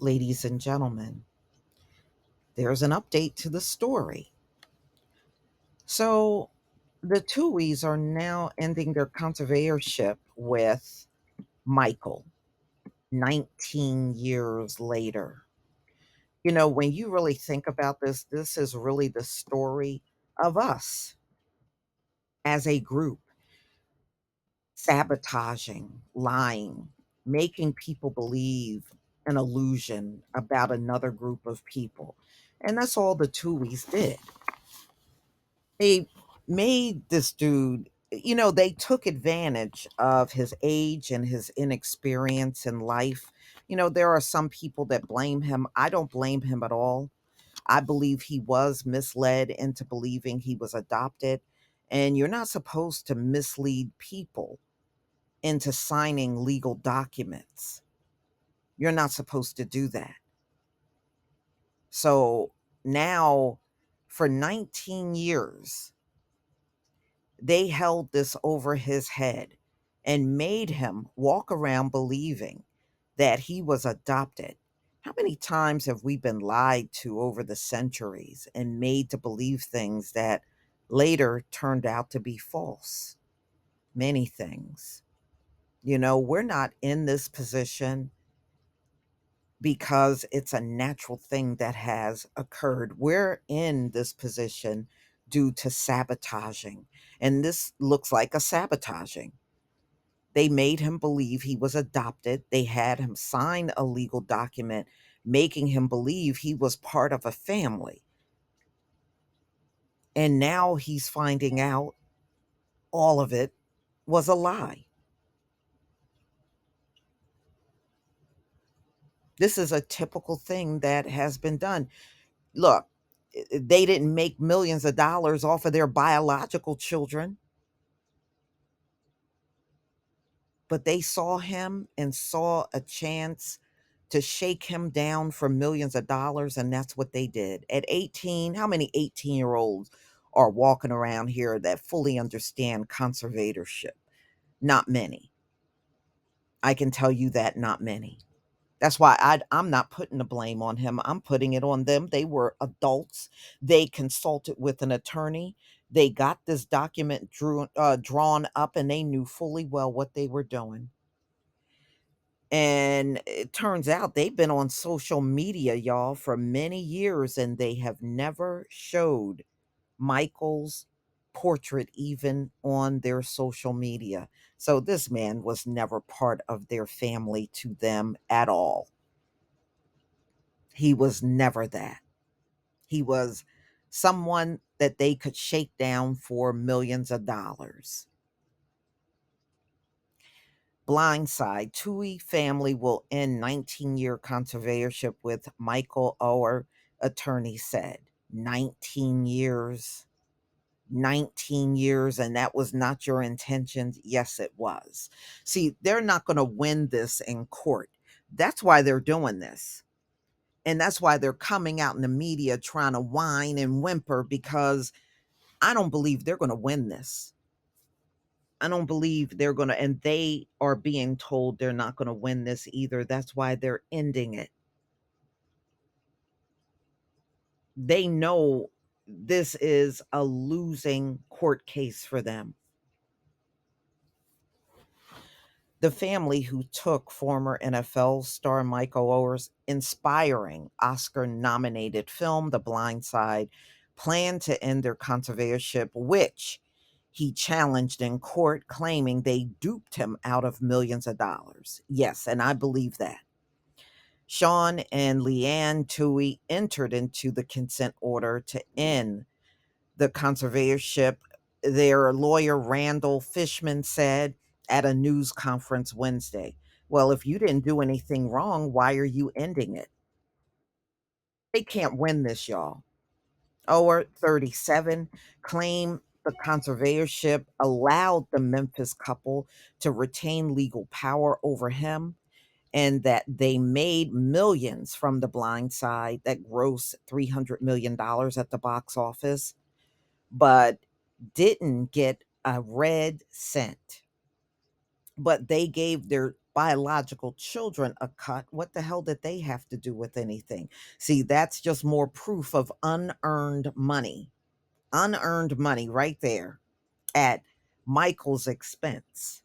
ladies and gentlemen, there's an update to the story. So, the Tuohys are now ending their conservatorship with Michael 19 years later. When you really think about this is really the story of us as a group sabotaging, lying, making people believe an illusion about another group of people. And that's all the Tuohys did. They made this dude, they took advantage of his age and his inexperience in life. There are some people that blame him. I don't blame him at all. I believe he was misled into believing he was adopted. And you're not supposed to mislead people into signing legal documents. You're not supposed to do that. So now, for 19 years, they held this over his head and made him walk around believing that he was adopted. How many times have we been lied to over the centuries and made to believe things that later turned out to be false? Many things. We're not in this position because it's a natural thing that has occurred. We're in this position due to sabotaging. And this looks like a sabotaging. They made him believe he was adopted. They had him sign a legal document making him believe he was part of a family. And now he's finding out all of it was a lie. This is a typical thing that has been done. Look, they didn't make millions of dollars off of their biological children, but they saw him and saw a chance to shake him down for millions of dollars, and that's what they did. At 18, how many 18-year-olds are walking around here that fully understand conservatorship? Not many. I can tell you that, not many. That's why I'm not putting the blame on him. I'm putting it on them. They were adults. They consulted with an attorney. They got this document drawn up, and they knew fully well what they were doing. And it turns out they've been on social media, y'all, for many years, and they have never showed Michael's portrait even on their social media. So this man was never part of their family to them at all. He was never that. He was someone that they could shake down for millions of dollars. Blindside, Tuohy family will end 19-year conservatorship with Michael Oher, attorney said. 19 years. 19 years, and that was not your intention. Yes, it was. See, they're not going to win this in court. That's why they're doing this. And that's why they're coming out in the media trying to whine and whimper, because I don't believe they're going to win this. I don't believe they're going to, and they are being told they're not going to win this either. That's why they're ending it. They know this is a losing court case for them. The family who took former NFL star Michael Oher's inspiring Oscar nominated film, The Blind Side, planned to end their conservatorship, which he challenged in court, claiming they duped him out of millions of dollars. Yes, and I believe that. Sean and Leanne Tuohy entered into the consent order to end the conservatorship, their lawyer Randall Fishman said at a news conference Wednesday. Well, if you didn't do anything wrong, why are you ending it? They can't win this, y'all. Oher, 37, claimed the conservatorship allowed the Memphis couple to retain legal power over him, and that they made millions from The Blind Side that grossed $300 million dollars at the box office, but didn't get a red cent. But they gave their biological children a cut, what the hell did they have to do with anything? See, that's just more proof of unearned money. Unearned money right there at Michael's expense.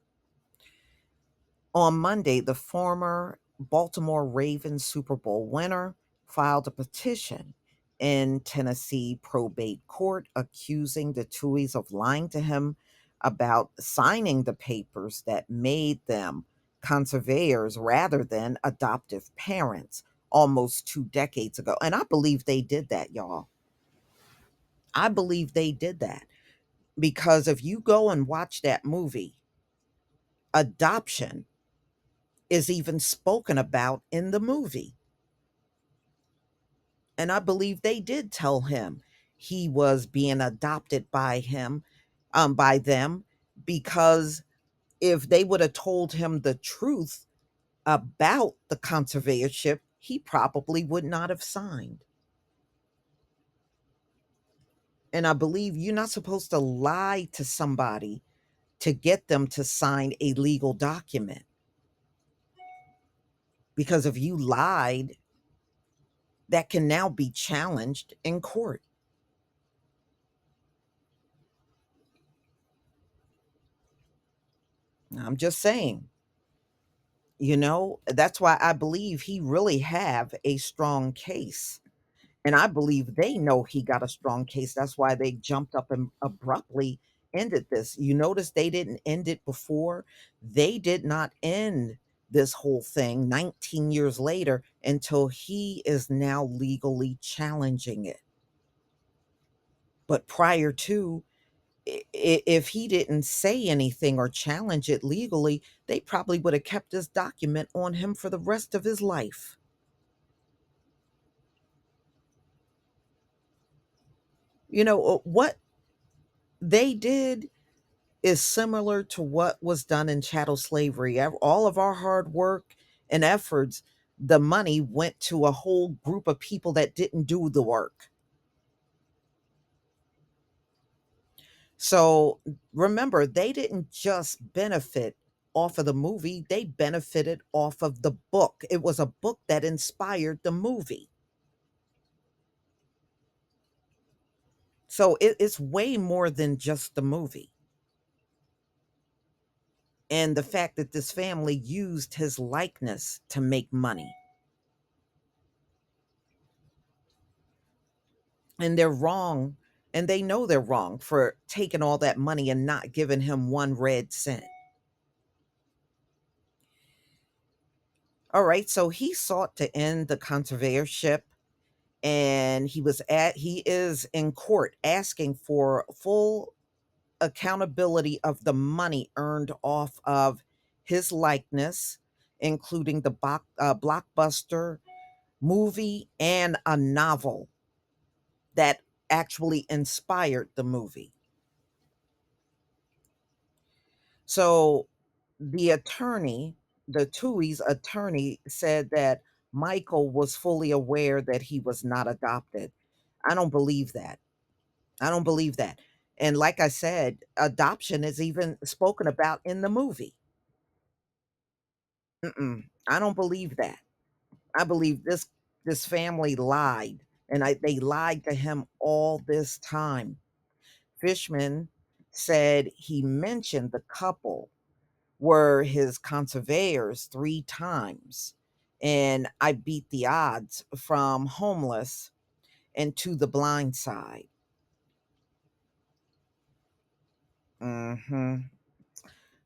On Monday, the former Baltimore Ravens Super Bowl winner filed a petition in Tennessee probate court accusing the Tuohys of lying to him about signing the papers that made them conservators rather than adoptive parents almost 2 decades ago. And I believe they did that, y'all. I believe they did that because if you go and watch that movie, adoption is even spoken about in the movie. And I believe they did tell him he was being adopted by them, because if they would have told him the truth about the conservatorship, he probably would not have signed. And I believe you're not supposed to lie to somebody to get them to sign a legal document. Because if you lied, that can now be challenged in court. I'm just saying, that's why I believe he really have a strong case. And I believe they know he got a strong case. That's why they jumped up and abruptly ended this. You notice they didn't end it before. They did not end this whole thing 19 years later until he is now legally challenging it. But prior to, if he didn't say anything or challenge it legally, they probably would have kept this document on him for the rest of his life. What they did is similar to what was done in chattel slavery. All of our hard work and efforts, the money went to a whole group of people that didn't do the work. So remember, they didn't just benefit off of the movie, they benefited off of the book. It was a book that inspired the movie. So it's way more than just the movie. And the fact that this family used his likeness to make money. And they're wrong. And they know they're wrong for taking all that money and not giving him one red cent. All right. So he sought to end the conservatorship, and he is in court asking for full accountability of the money earned off of his likeness, including the blockbuster movie and a novel that actually inspired the movie. So the attorney, the Tuohy's attorney, said that Michael was fully aware that he was not adopted. I don't believe that. I don't believe that. And like I said, adoption is even spoken about in the movie. I don't believe that. I believe this family lied, and they lied to him all this time. Fishman said he mentioned the couple were his conservators 3 times, and I beat the odds from homeless and to the blind side. hmm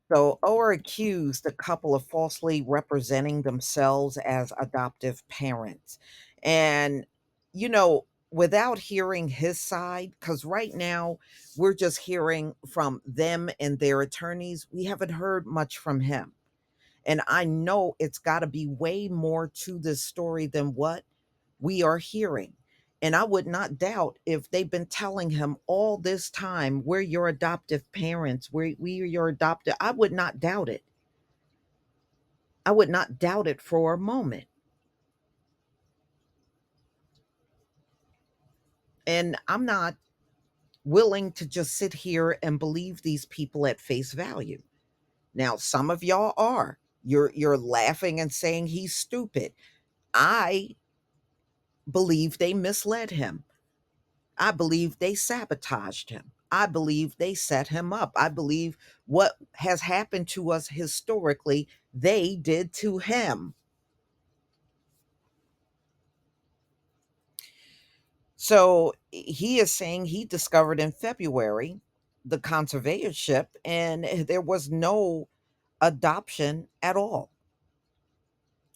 So Oher accused the couple of falsely representing themselves as adoptive parents. And, without hearing his side, because right now we're just hearing from them and their attorneys, we haven't heard much from him. And I know it's got to be way more to this story than what we are hearing. And I would not doubt if they've been telling him all this time, we're your adoptive parents, we are your adopted. I would not doubt it. I would not doubt it for a moment. And I'm not willing to just sit here and believe these people at face value. Now, some of y'all are. You're laughing and saying he's stupid. I believe they misled him. I believe they sabotaged him. I believe they set him up. I believe what has happened to us historically, they did to him. So he is saying he discovered in February the conservatorship and there was no adoption at all.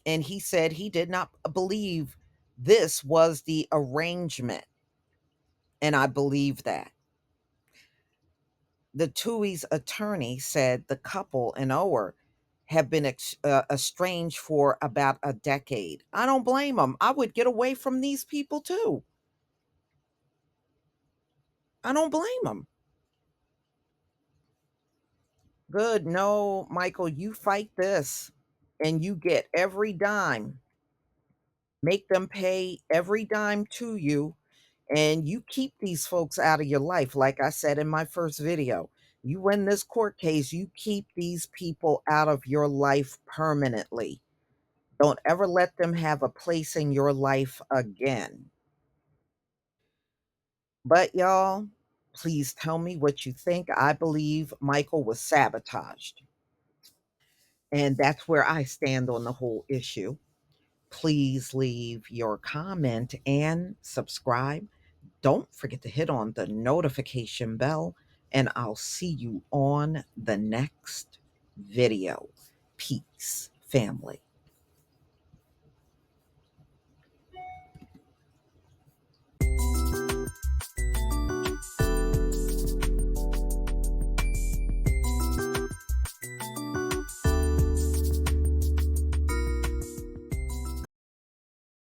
And he said he did not believe this was the arrangement. And I believe that. The Tuohy's attorney said the couple and Oher have been estranged for about a decade. I don't blame them. I would get away from these people too. I don't blame them. Good. No, Michael, you fight this and you get every dime. Make them pay every dime to you and you keep these folks out of your life. Like I said in my first video, you win this court case, you keep these people out of your life permanently. Don't ever let them have a place in your life again. But y'all, please tell me what you think. I believe Michael was sabotaged. And that's where I stand on the whole issue. Please leave your comment and subscribe. Don't forget to hit on the notification bell, and I'll see you on the next video. Peace, family.